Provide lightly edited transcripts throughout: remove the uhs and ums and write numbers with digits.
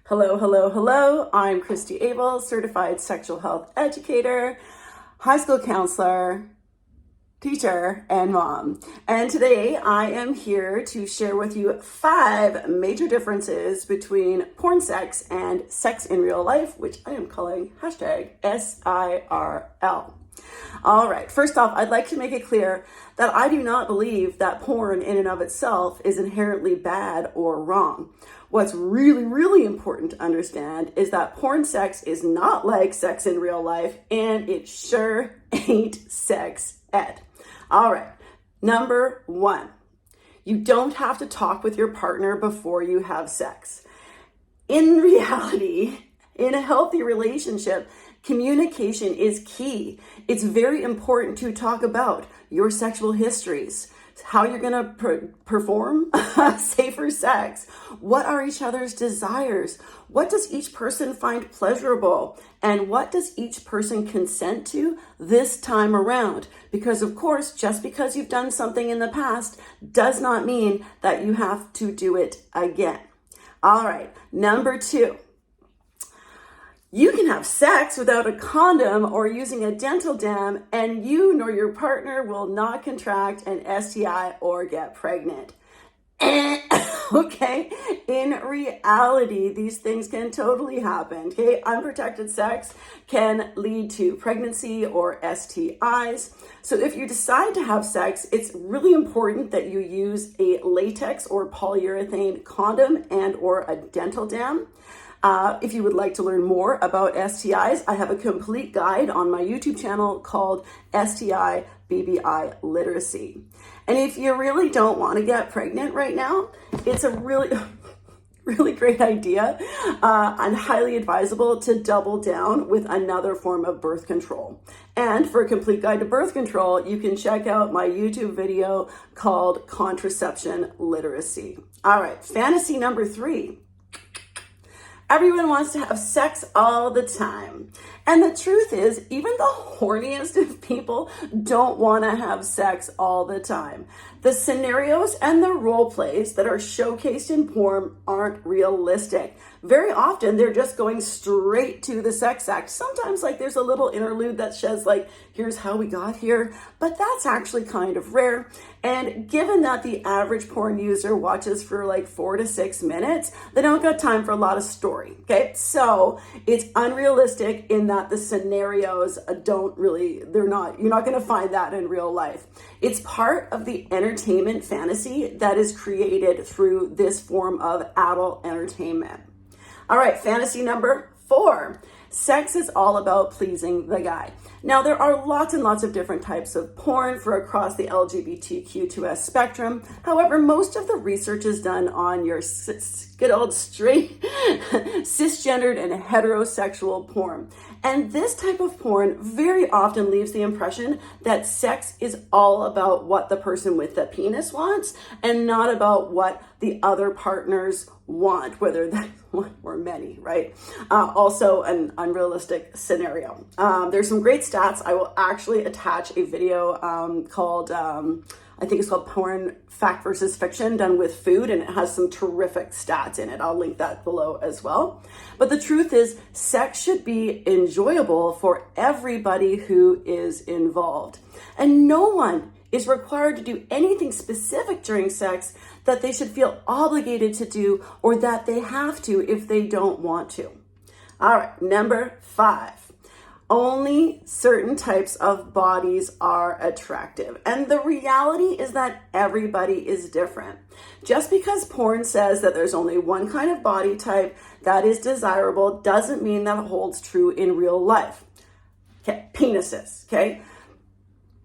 Hello, hello, hello. I'm Christy Abel, certified sexual health educator, high school counselor, teacher, and mom. And today I am here to share with you 5 major differences between porn sex and sex in real life, which I am calling hashtag SIRL. All right, first off, I'd like to make it clear that I do not believe that porn in and of itself is inherently bad or wrong. What's really, really important to understand is that porn sex is not like sex in real life, and it sure ain't sex ed. All right, number 1, you don't have to talk with your partner before you have sex. In reality, in a healthy relationship, communication is key. It's very important to talk about your sexual histories, how you're going to perform safer sex. What are each other's desires? What does each person find pleasurable? And what does each person consent to this time around? Because of course, just because you've done something in the past does not mean that you have to do it again. All right, number 2. You can have sex without a condom or using a dental dam, and you nor your partner will not contract an STI or get pregnant. Okay, in reality, these things can totally happen. Okay, unprotected sex can lead to pregnancy or STIs. So if you decide to have sex, it's really important that you use a latex or polyurethane condom and or a dental dam. If you would like to learn more about STIs, I have a complete guide on my YouTube channel called STI BBI Literacy. And if you really don't want to get pregnant right now, it's a really great idea and highly advisable to double down with another form of birth control. And for a complete guide to birth control, you can check out my YouTube video called Contraception Literacy. All right, fantasy number 3. Everyone wants to have sex all the time. And the truth is, even the horniest of people don't want to have sex all the time. The scenarios and the role plays that are showcased in porn aren't realistic. Very often, they're just going straight to the sex act. Sometimes, there's a little interlude that says, here's how we got here, but that's actually kind of rare. And given that the average porn user watches for 4 to 6 minutes, they don't got time for a lot of story, okay? So it's unrealistic in that the scenarios you're not going to find that in real life. It's part of the entertainment fantasy that is created through this form of adult entertainment. All right, fantasy number 4. Sex is all about pleasing the guy. Now, there are lots and lots of different types of porn for across the LGBTQ2S spectrum. However, most of the research is done on your good old straight, cisgendered, and heterosexual porn. And this type of porn very often leaves the impression that sex is all about what the person with the penis wants and not about what the other partners want, whether that's one or many, right? Also an unrealistic scenario. There's some great stats. I will actually attach a video called, I think it's called Porn Fact versus Fiction, done with food, and it has some terrific stats in it. I'll link that below as well. But the truth is, sex should be enjoyable for everybody who is involved. And no one is required to do anything specific during sex that they should feel obligated to do or that they have to if they don't want to. All right, number 5. Only certain types of bodies are attractive. And the reality is that everybody is different. Just because porn says that there's only one kind of body type that is desirable doesn't mean that it holds true in real life. Okay, penises, okay?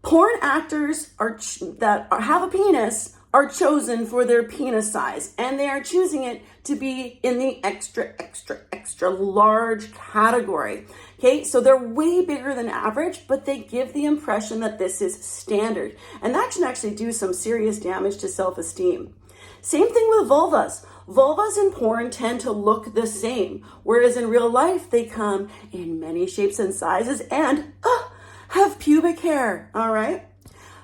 Porn actors have a penis are chosen for their penis size, and they are choosing it to be in the extra large category. Okay, so they're way bigger than average, but they give the impression that this is standard. And that can actually do some serious damage to self-esteem. Same thing with vulvas. Vulvas in porn tend to look the same, whereas in real life, they come in many shapes and sizes and have pubic hair, all right?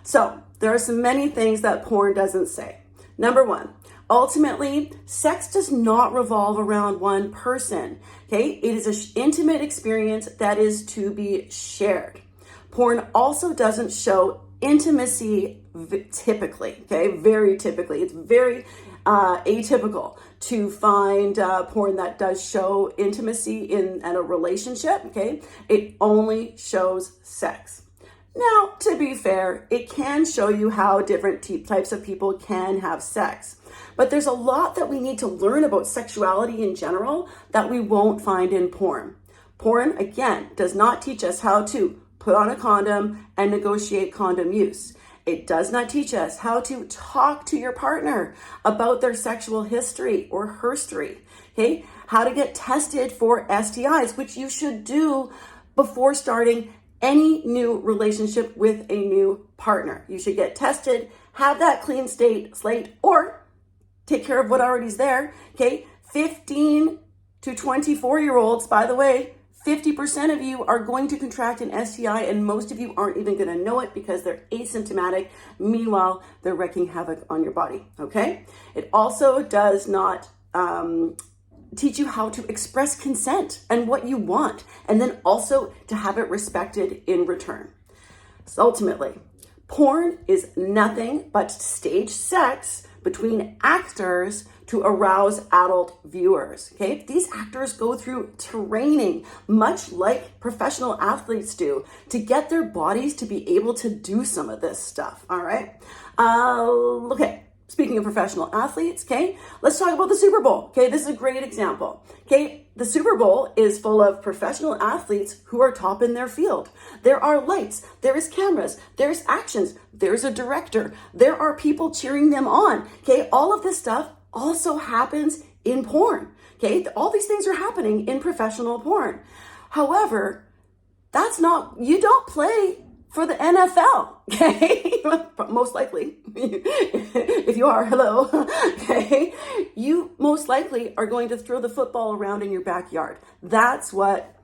So there are so many things that porn doesn't say. Number 1, Ultimately, sex does not revolve around one person, okay? It is an intimate experience that is to be shared. Porn also doesn't show intimacy typically, okay? Very typically. It's very atypical to find porn that does show intimacy in a relationship, okay? It only shows sex. Now, to be fair, it can show you how different types of people can have sex. But there's a lot that we need to learn about sexuality in general that we won't find in porn. Porn, again, does not teach us how to put on a condom and negotiate condom use. It does not teach us how to talk to your partner about their sexual history or herstory, okay? How to get tested for STIs, which you should do before starting any new relationship with a new partner. You should get tested, have that clean slate, or take care of what already is there, okay? 15 to 24-year-olds, by the way, 50% of you are going to contract an STI, and most of you aren't even going to know it because they're asymptomatic. Meanwhile, they're wreaking havoc on your body, okay? It also does not teach you how to express consent and what you want, and then also to have it respected in return. So ultimately, porn is nothing but stage sex between actors to arouse adult viewers, okay? These actors go through training, much like professional athletes do, to get their bodies to be able to do some of this stuff, all right? Okay. Speaking of professional athletes, okay, let's talk about the Super Bowl. Okay, this is a great example. Okay, the Super Bowl is full of professional athletes who are top in their field. There are lights, there is cameras, there's actions, there's a director, there are people cheering them on. Okay, all of this stuff also happens in porn. Okay, all these things are happening in professional porn. However, you don't play for the NFL, okay? Most likely, if you are, hello, okay? You most likely are going to throw the football around in your backyard. That's what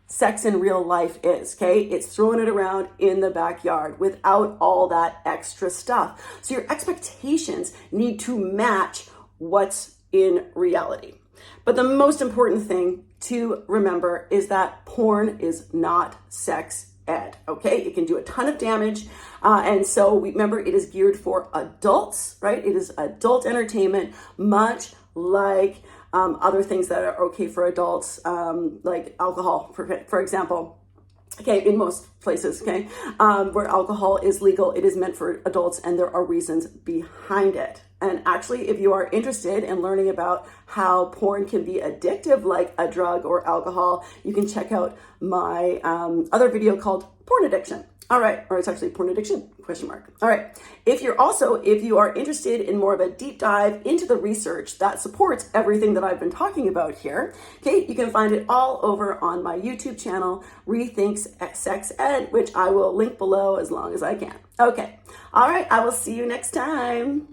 sex in real life is, okay? It's throwing it around in the backyard without all that extra stuff. So your expectations need to match what's in reality. But the most important thing to remember is that porn is not sex ed, okay? It can do a ton of damage. And so remember, it is geared for adults, right? It is adult entertainment, much like other things that are okay for adults, like alcohol, for example. Okay, in most places, okay, where alcohol is legal, it is meant for adults, and there are reasons behind it. And actually, if you are interested in learning about how porn can be addictive like a drug or alcohol, you can check out my other video called Porn Addiction. All right, or it's actually porn addiction, question mark. All right, if you are interested in more of a deep dive into the research that supports everything that I've been talking about here, okay, you can find it all over on my YouTube channel, Rethinks Sex Ed, which I will link below as long as I can. Okay, all right, I will see you next time.